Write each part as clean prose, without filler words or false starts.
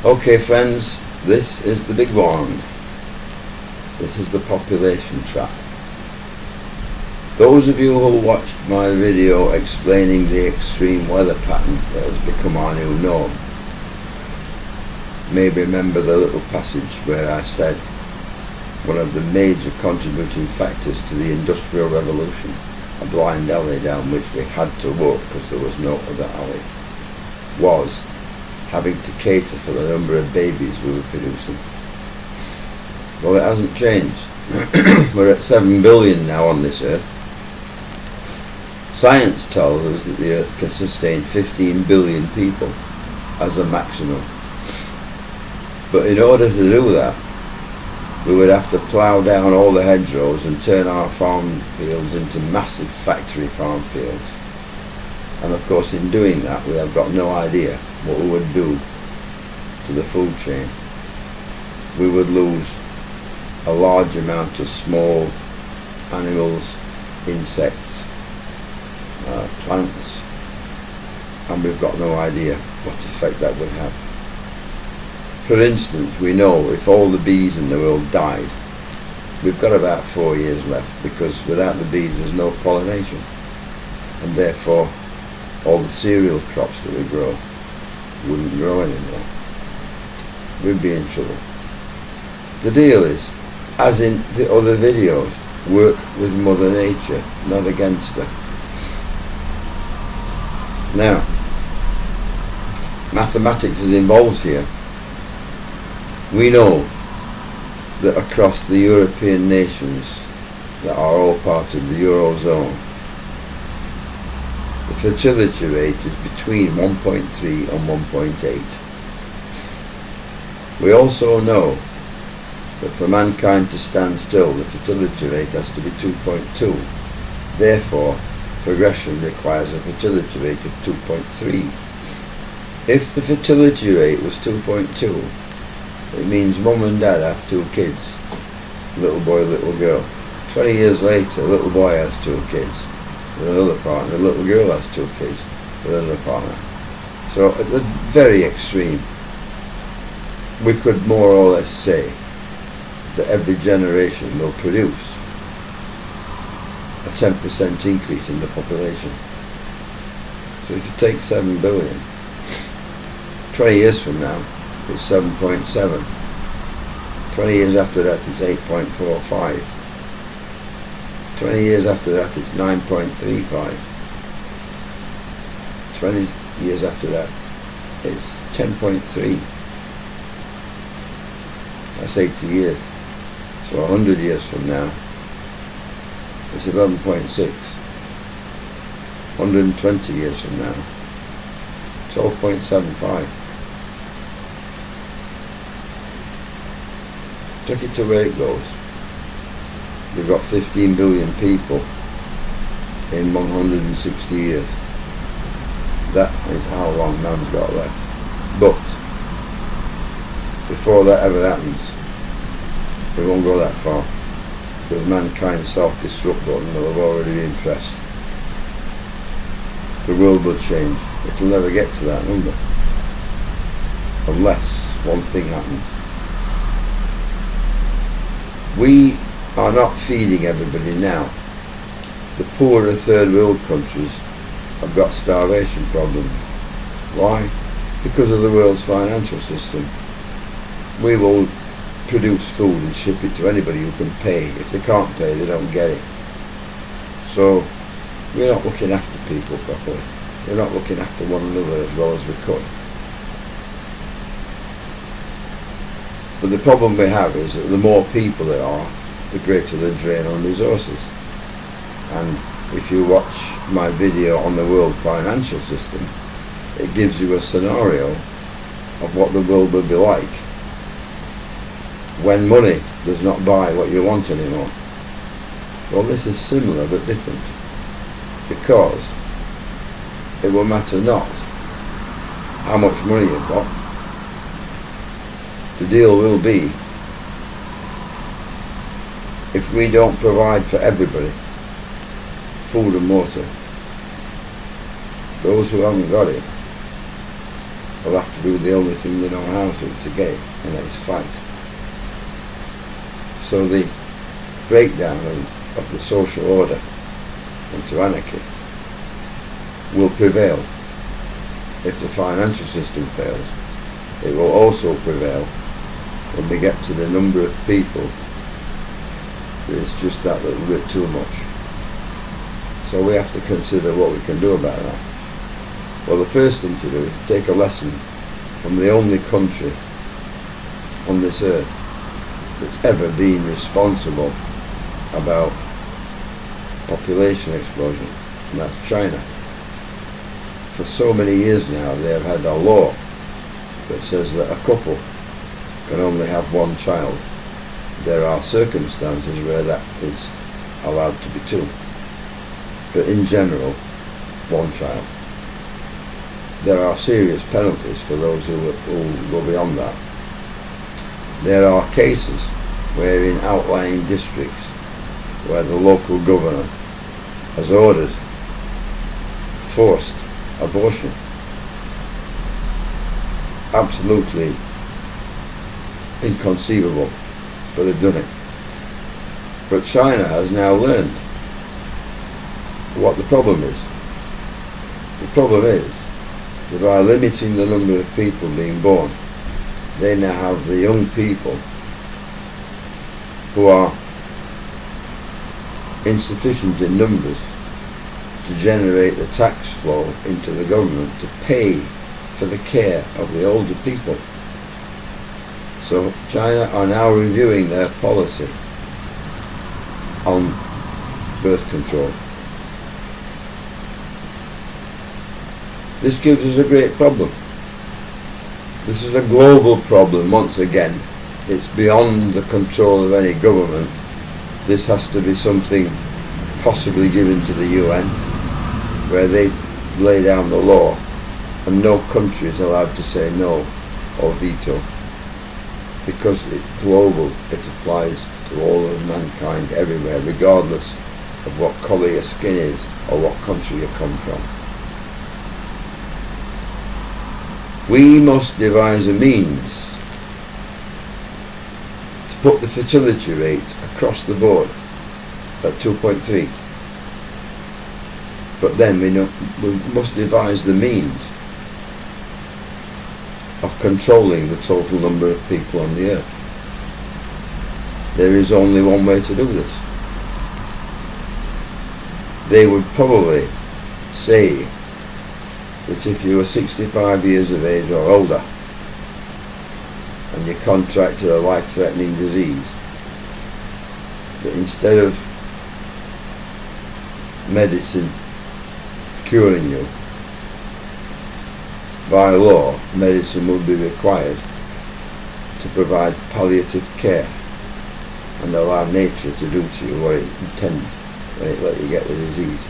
Okay friends, this is the big one. This is the population trap. Those of you who watched my video explaining the extreme weather pattern that has become our new norm may remember the little passage where I said one of the major contributing factors to the Industrial Revolution, a blind alley down which we had to walk because there was no other alley, was having to cater for the number of babies we were producing. Well, it hasn't changed. We're at 7 billion now on this earth. Science tells us that the earth can sustain 15 billion people as a maximum. But in order to do that, we would have to plough down all the hedgerows and turn our farm fields into massive factory farm fields. And of course, in doing that, we have got no idea what we would do to the food chain. We would lose a large amount of small animals, insects, plants, and we've got no idea what effect that would have. For instance, we know if all the bees in the world died, we've got about 4 years left, because without the bees there's no pollination, and therefore all the cereal crops that we grow wouldn't grow anymore. We'd be in trouble. The deal is, as in the other videos, work with Mother Nature, not against her. Now, mathematics is involved here. We know that across the European nations that are all part of the Eurozone, the fertility rate is between 1.3 and 1.8. We also know that for mankind to stand still, the fertility rate has to be 2.2. Therefore, progression requires a fertility rate of 2.3. If the fertility rate was 2.2, it means mum and dad have 2 kids, little boy, little girl. 20 years later, little boy has 2 kids with another partner, little girl has 2 kids with another partner. So at the very extreme, we could more or less say that every generation will produce a 10% increase in the population. So if you take 7 billion, 20 years from now, it's 7.7. 20 years after that, it's 8.45. 20 years after that, it's 9.35. 20 years after that, it's 10.3. That's 80 years. So 100 years from now, it's 11.6. 120 years from now, 12.75. Take it to where it goes. You've got 15 billion people in 160 years. That is how long man's got left. But before that ever happens, we won't go that far, because mankind's self-destruct button will have already been pressed. The world will change. It'll never get to that number, unless one thing happens. We are not feeding everybody now. The poorer third world countries have got starvation problems. Why? Because of the world's financial system. We will produce food and ship it to anybody who can pay. If they can't pay, they don't get it. So we're not looking after people properly. We're not looking after one another as well as we could. But the problem we have is that the more people there are, the greater the drain on resources. And if you watch my video on the world financial system, it gives you a scenario of what the world will be like when money does not buy what you want anymore. Well, this is similar but different, because it will matter not how much money you've got. The deal will be, if we don't provide for everybody food and water, those who haven't got it will have to do the only thing they know how to get it, and that is fight. So the breakdown of the social order into anarchy will prevail. If the financial system fails, it will also prevail when we get to the number of people that it's just that little bit too much. So we have to consider what we can do about that. Well, the first thing to do is to take a lesson from the only country on this earth that's ever been responsible about population explosion, and that's China. For so many years now they have had a law that says that a couple can only have one child. There are circumstances where that is allowed to be two, but in general, one child. There are serious penalties for those who go beyond that. There are cases where in outlying districts where the local governor has ordered forced abortion. Absolutely inconceivable, but they've done it. But China has now learned what the problem is. The problem is that by limiting the number of people being born, they now have the young people who are insufficient in numbers to generate the tax flow into the government to pay for the care of the older people. So China are now reviewing their policy on birth control. This gives us a great problem. This is a global problem once again. It's beyond the control of any government. This has to be something possibly given to the UN, where they lay down the law and no country is allowed to say no or veto, because it's global. It applies to all of mankind everywhere, regardless of what colour your skin is or what country you come from. We must devise a means to put the fertility rate across the board at 2.3. But then we must devise the means of controlling the total number of people on the earth. There is only one way to do this. They would probably say that if you were 65 years of age or older and you contracted a life-threatening disease, that instead of medicine curing you, by law, medicine would be required to provide palliative care and allow nature to do to you what it intended when it let you get the disease.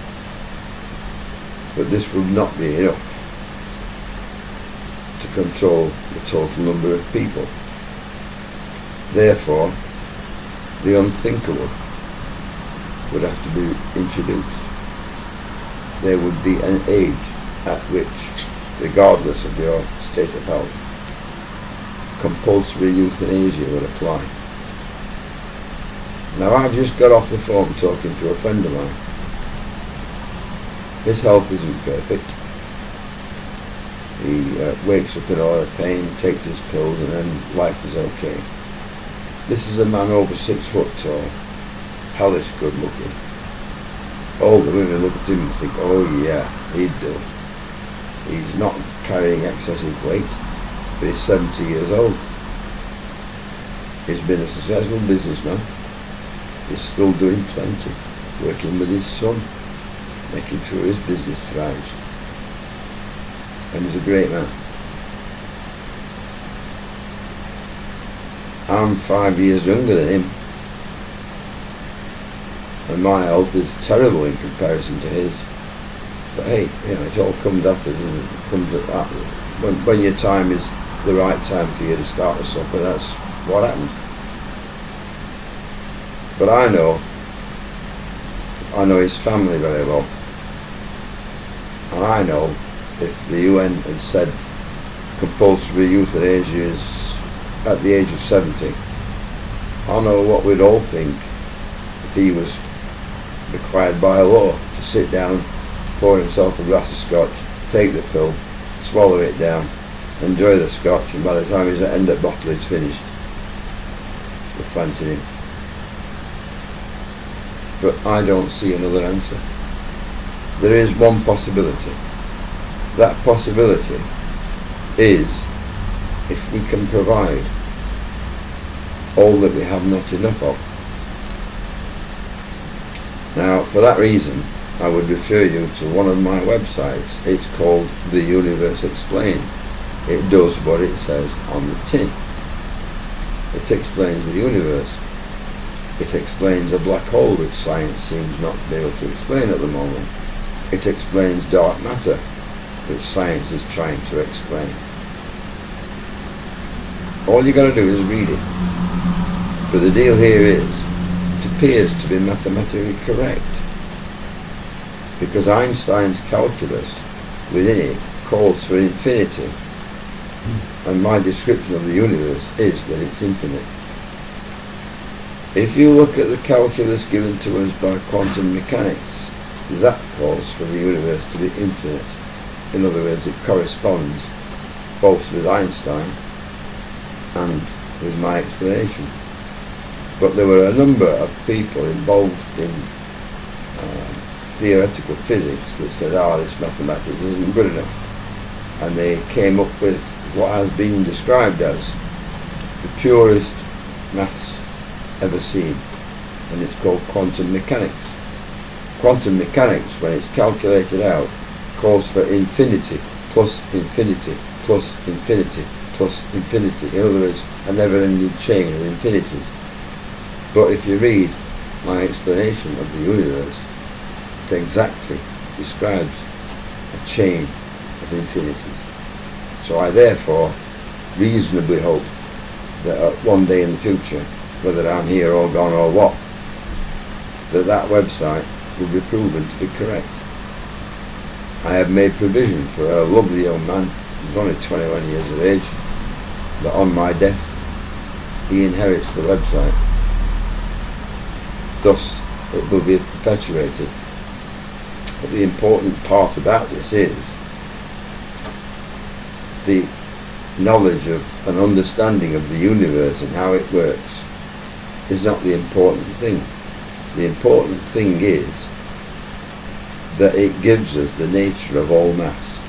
But this would not be enough to control the total number of people. Therefore, the unthinkable would have to be introduced. There would be an age at which, regardless of your state of health, compulsory euthanasia would apply. Now, I've just got off the phone talking to a friend of mine. His health isn't perfect. He wakes up in a lot of pain, takes his pills, and then life is okay. This is a man over 6 foot tall, hellish good looking. All the women look at him and think, oh yeah, he'd do. He's not carrying excessive weight, but he's 70 years old. He's been a successful businessman. He's still doing plenty, working with his son, making sure his business thrives. And he's a great man. I'm 5 years younger than him, and my health is terrible in comparison to his. But hey, it all comes at us, and it comes at that. When your time is the right time for you to start to suffer, that's what happens. But I know his family very well. And I know if the UN had said compulsory euthanasia is at the age of 70. I know what we'd all think if he was required by law to sit down, pour himself a glass of scotch, take the pill, swallow it down, enjoy the scotch, and by the time he's at the end of the bottle he's finished. We're planting him. But I don't see another answer. There is one possibility. That possibility is if we can provide all that we have not enough of. Now, for that reason, I would refer you to one of my websites. It's called The Universe Explained. It does what it says on the tin. It explains the universe. It explains a black hole, which science seems not to be able to explain at the moment. It explains dark matter, which science is trying to explain. All you got to do is read it. But the deal here is, it appears to be mathematically correct, because Einstein's calculus within it calls for infinity, and my description of the universe is that it's infinite. If you look at the calculus given to us by quantum mechanics, that calls for the universe to be infinite. In other words, it corresponds both with Einstein and with my explanation. But there were a number of people involved in theoretical physics that said, this mathematics isn't good enough. And they came up with what has been described as the purest maths ever seen, and it's called quantum mechanics. Quantum mechanics, when it's calculated out, calls for infinity plus infinity plus infinity plus infinity. In other words, a never-ending chain of infinities. But if you read my explanation of the universe, it exactly describes a chain of infinities. So I therefore reasonably hope that one day in the future, whether I'm here or gone or what, that website will be proven to be correct. I have made provision for a lovely young man who's only 21 years of age, that on my death he inherits the website. Thus it will be perpetuated. But the important part about this is the knowledge of an understanding of the universe and how it works is not the important thing. The important thing is that it gives us the nature of all mass.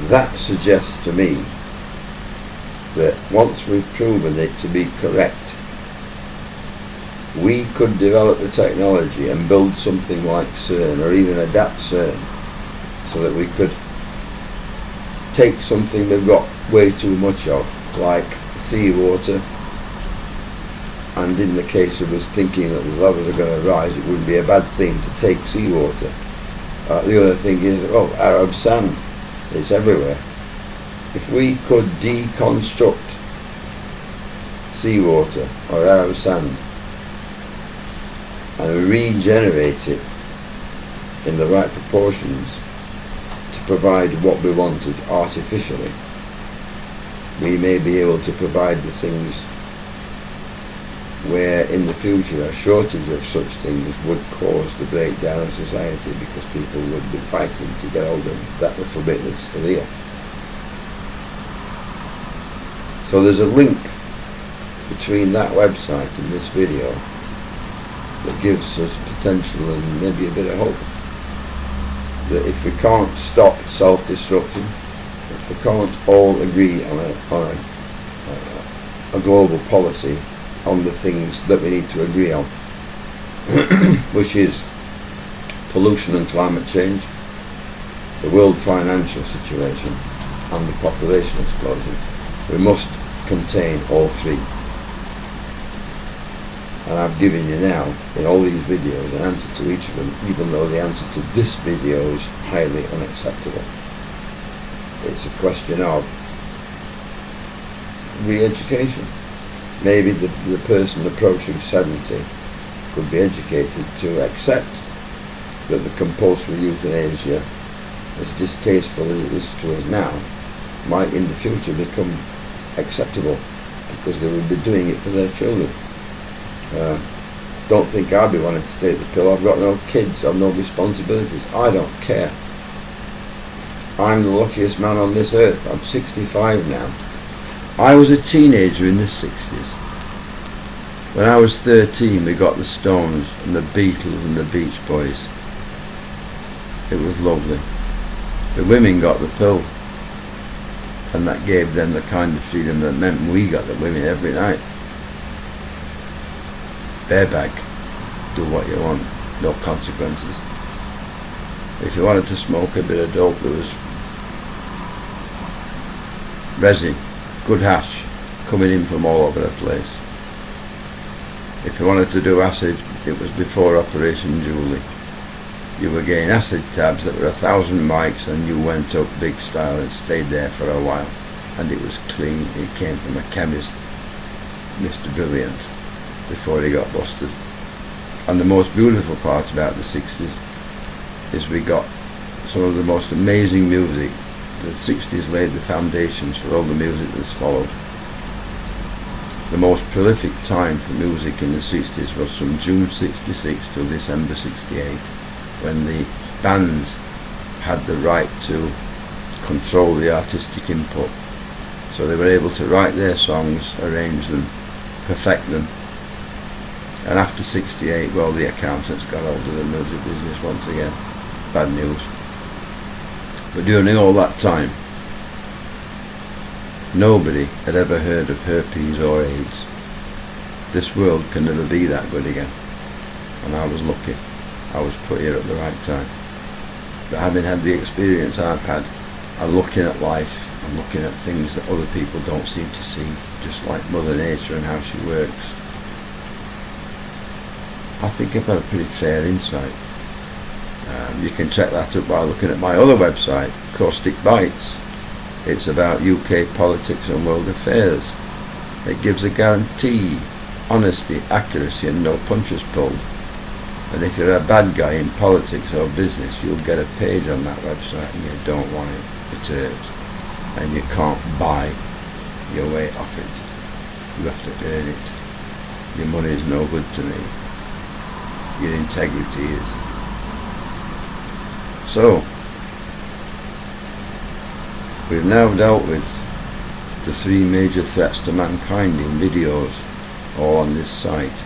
That suggests to me that once we've proven it to be correct, we could develop the technology and build something like CERN, or even adapt CERN, so that we could take something we've got way too much of, like seawater, and in the case of us thinking that the levels are going to rise, it wouldn't be a bad thing to take seawater. The other thing is, Arab sand, it's everywhere. If we could deconstruct seawater or Arab sand and regenerate it in the right proportions to provide what we wanted artificially, we may be able to provide the things where in the future a shortage of such things would cause the breakdown of society, because people would be fighting to get hold of that little bit that's still here. So there's a link between that website and this video that gives us potential and maybe a bit of hope. That if we can't stop self-destruction, if we can't all agree on a global policy on the things that we need to agree on, which is pollution and climate change, the world financial situation, and the population explosion, we must contain all three. And I've given you now, in all these videos, an answer to each of them, even though the answer to this video is highly unacceptable. It's a question of re-education. Maybe the person approaching 70 could be educated to accept that the compulsory euthanasia, as distasteful as it is to us now, might in the future become acceptable because they will be doing it for their children. Don't think I'll be wanting to take the pill. I've got no kids, I've no responsibilities. I don't care. I'm the luckiest man on this earth. I'm 65 now. I was a teenager in the 60s. When I was 13 we got the Stones and the Beatles and the Beach Boys. It was lovely. The women got the pill, and that gave them the kind of freedom that meant we got the women every night. Bareback, do what you want, no consequences. If you wanted to smoke a bit of dope, there was resin, good hash, coming in from all over the place. If you wanted to do acid, it was before Operation Julie. You were getting acid tabs that were 1,000 mics, and you went up big style and stayed there for a while. And it was clean. It came from a chemist, Mr. Brilliant, before he got busted. And the most beautiful part about the 60s is we got some of the most amazing music. The 60s laid the foundations for all the music that's followed. The most prolific time for music in the 60s was from June 66 till December 68, when the bands had the right to control the artistic input. So they were able to write their songs, arrange them, perfect them. And after 68, well, the accountants got hold of the music business once again. Bad news. But during all that time, nobody had ever heard of herpes or AIDS. This world can never be that good again. And I was lucky. I was put here at the right time. But having had the experience I've had, I'm looking at life, I'm looking at things that other people don't seem to see, just like Mother Nature and how she works. I think I've got a pretty fair insight. You can check that up by looking at my other website, Caustic Bites. It's about UK politics and world affairs. It gives a guarantee, honesty, accuracy and no punches pulled. And if you're a bad guy in politics or business, you'll get a page on that website and you don't want it. It hurts. And you can't buy your way off it. You have to earn it. Your money is no good to me. Your integrity is. So, we've now dealt with the three major threats to mankind in videos, all on this site.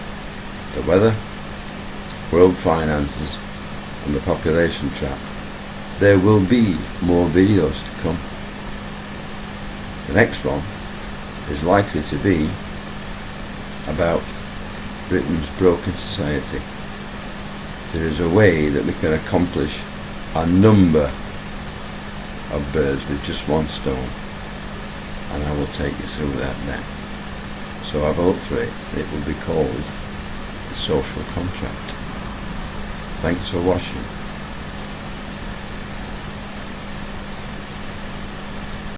The weather, world finances, and the population trap. There will be more videos to come. The next one is likely to be about Britain's broken society. There is a way that we can accomplish a number of birds with just one stone, and I will take you through that now. So have a look for it. It will be called The Social Contract. Thanks for watching.